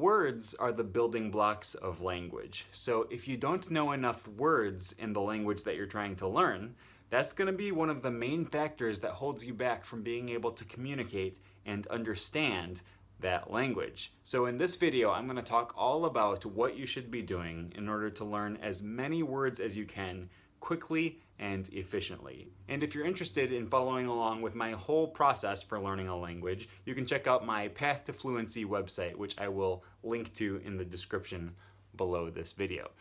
words are the building blocks of language. So if you don't know enough words in the language that you're trying to learn, that's going to be one of the main factors that holds you back from being able to communicate and understand that language. So in this video, I'm going to talk all about what you should be doing in order to learn as many words as you can quickly and efficiently. And if you're interested in following along with my whole process for learning a language, you can check out my Path to Fluency website, which I will link to in the description below this video.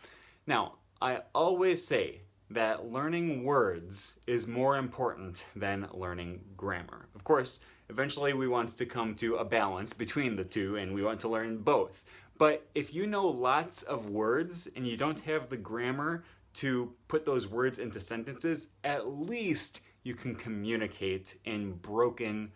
Now, I always say that learning words is more important than learning grammar. Of course, eventually we want to come to a balance between the two and we want to learn both. But if you know lots of words and you don't have the grammar to put those words into sentences, at least you can communicate in broken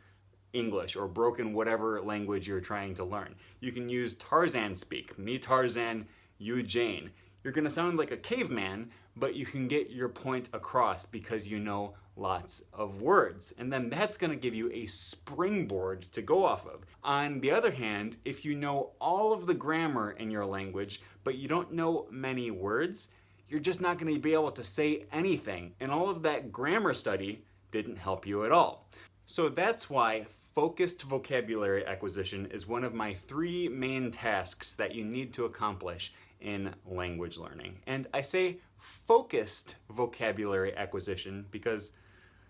English or broken whatever language you're trying to learn. You can use Tarzan speak, me Tarzan, you Jane. You're gonna sound like a caveman, but you can get your point across because you know lots of words. And then that's gonna give you a springboard to go off of. On the other hand, if you know all of the grammar in your language, but you don't know many words, you're just not gonna be able to say anything. And all of that grammar study didn't help you at all. So that's why focused vocabulary acquisition is one of my 3 main tasks that you need to accomplish in language learning. And I say focused vocabulary acquisition because,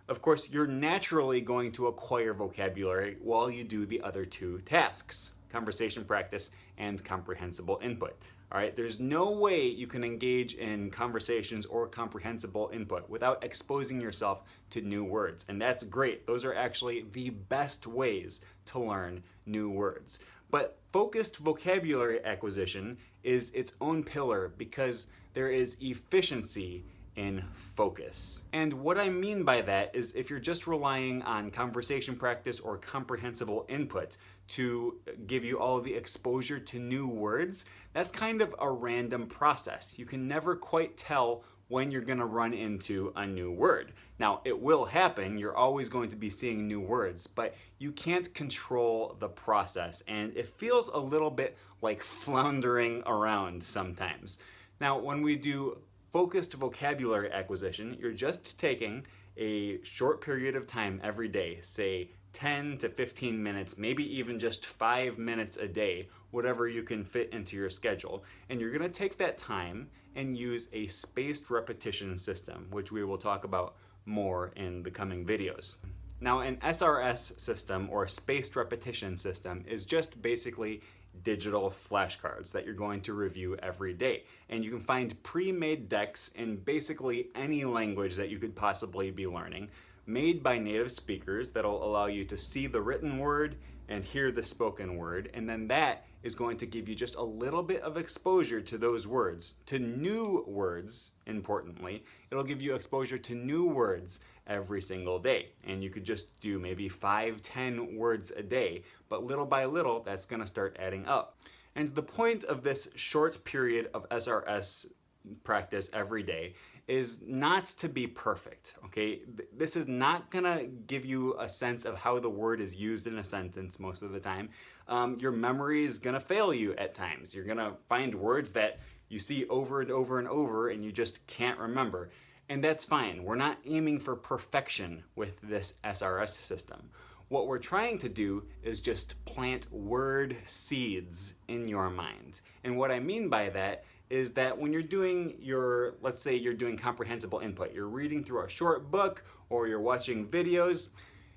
of course, you're naturally going to acquire vocabulary while you do the other 2 tasks, conversation practice and comprehensible input. All right, there's no way you can engage in conversations or comprehensible input without exposing yourself to new words. And that's great. Those are actually the best ways to learn new words. But focused vocabulary acquisition is its own pillar because there is efficiency in focus. And what I mean by that is if you're just relying on conversation practice or comprehensible input to give you all the exposure to new words, that's kind of a random process. You can never quite tell when you're gonna run into a new word. Now, it will happen, you're always going to be seeing new words, but you can't control the process, and it feels a little bit like floundering around sometimes. Now, when we do focused vocabulary acquisition, you're just taking a short period of time every day, say 10 to 15 minutes, maybe even just 5 minutes a day, whatever you can fit into your schedule. And you're gonna take that time and use a spaced repetition system, which we will talk about more in the coming videos. Now, an SRS system or spaced repetition system is just basically digital flashcards that you're going to review every day. And you can find pre-made decks in basically any language that you could possibly be learning, made by native speakers that'll allow you to see the written word and hear the spoken word. And then that is going to give you just a little bit of exposure to those words, to new words, importantly. It'll give you exposure to new words every single day. And you could just do maybe 5-10 words a day, but little by little, that's gonna start adding up. And the point of this short period of SRS practice every day is not to be perfect, okay? This is not gonna give you a sense of how the word is used in a sentence most of the time. Your memory is gonna fail you at times. You're gonna find words that you see over and over and over and you just can't remember. And that's fine. We're not aiming for perfection with this SRS system. What we're trying to do is just plant word seeds in your mind. And what I mean by that is that when you're doing let's say you're doing comprehensible input, you're reading through a short book or you're watching videos,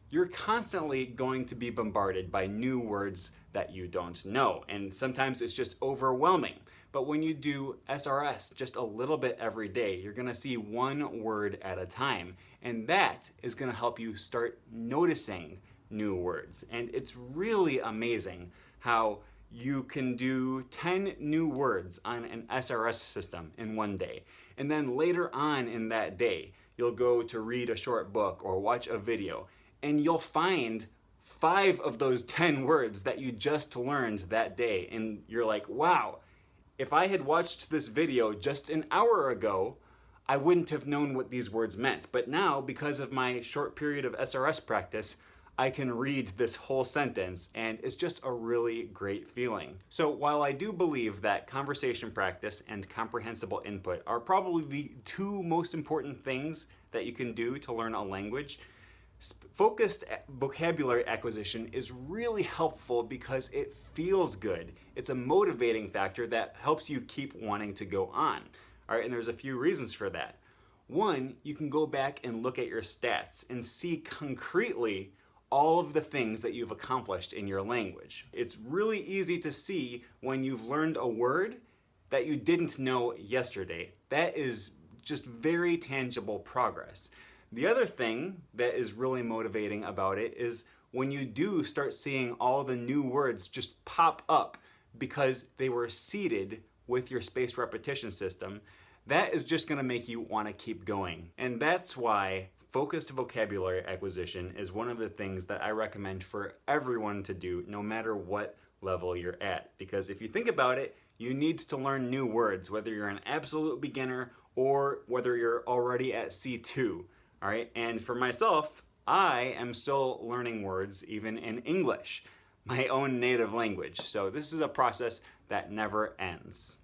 you're constantly going to be bombarded by new words that you don't know. And sometimes it's just overwhelming. But when you do SRS just a little bit every day, you're gonna see one word at a time. And that is gonna help you start noticing new words. And it's really amazing how you can do 10 new words on an SRS system in one day. And then later on in that day, you'll go to read a short book or watch a video, and you'll find 5 of those 10 words that you just learned that day. And you're like, wow, if I had watched this video just an hour ago, I wouldn't have known what these words meant. But now, because of my short period of SRS practice, I can read this whole sentence, and it's just a really great feeling. So while I do believe that conversation practice and comprehensible input are probably the two most important things that you can do to learn a language, focused vocabulary acquisition is really helpful because it feels good. It's a motivating factor that helps you keep wanting to go on. All right, and there's a few reasons for that. One, you can go back and look at your stats and see concretely all of the things that you've accomplished in your language. It's really easy to see when you've learned a word that you didn't know yesterday. That is just very tangible progress. The other thing that is really motivating about it is when you do start seeing all the new words just pop up because they were seeded with your spaced repetition system, that is just going to make you want to keep going. And that's why focused vocabulary acquisition is one of the things that I recommend for everyone to do, no matter what level you're at. Because if you think about it, you need to learn new words, whether you're an absolute beginner or whether you're already at C2. All right, and for myself, I am still learning words even in English, my own native language. So this is a process that never ends.